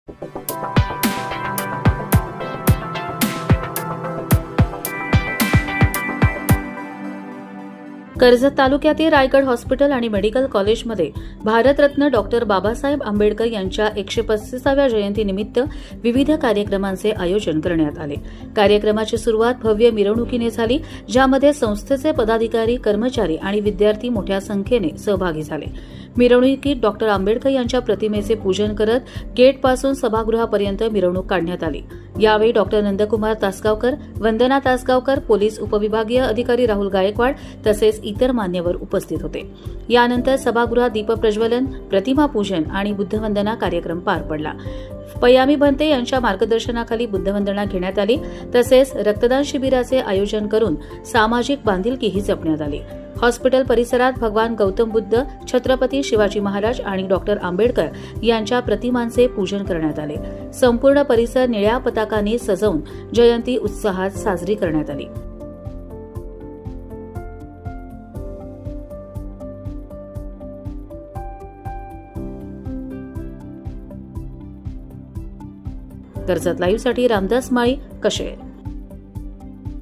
कर्जत तालुक्यातील रायगड हॉस्पिटल आणि मेडिकल कॉलेजमध्ये भारतरत्न डॉक्टर बाबासाहेब आंबेडकर यांच्या 135व्या जयंतीनिमित्त विविध कार्यक्रमांचे आयोजन करण्यात आले। कार्यक्रमाची सुरुवात भव्य मिरवणुकीने झाली, ज्यामध्ये संस्थेचे पदाधिकारी, कर्मचारी आणि विद्यार्थी मोठ्या संख्येने सहभागी झाले। मिरवणुकीत डॉक्टर आंबेडकर यांच्या प्रतिमेचे पूजन करत गेटपासून सभागृहापर्यंत मिरवणूक काढण्यात आली। यावेळी डॉक्टर नंदकुमार तासगावकर, वंदना तासगावकर, पोलीस उपविभागीय अधिकारी राहुल गायकवाड तसेच इतर मान्यवर उपस्थित होते। यानंतर सभागृहात दीपप्रज्वलन, प्रतिमा पूजन आणि बुद्धवंदना कार्यक्रम पार पडला। पयामी भंते यांच्या मार्गदर्शनाखाली बुद्धवंदना घेण्यात आली, तसेच रक्तदान शिबिराचे आयोजन करून सामाजिक बांधिलकीही जपण्यात आली। हॉस्पिटल परिसरात भगवान गौतम बुद्ध, छत्रपती शिवाजी महाराज आणि डॉक्टर आंबेडकर यांच्या प्रतिमांचे पूजन करण्यात आले। संपूर्ण परिसर निळ्या पताकांनी सजवून जयंती उत्साहात साजरी करण्यात आली। कर्जत लाईव्हसाठी रामदास माळी, कशेर।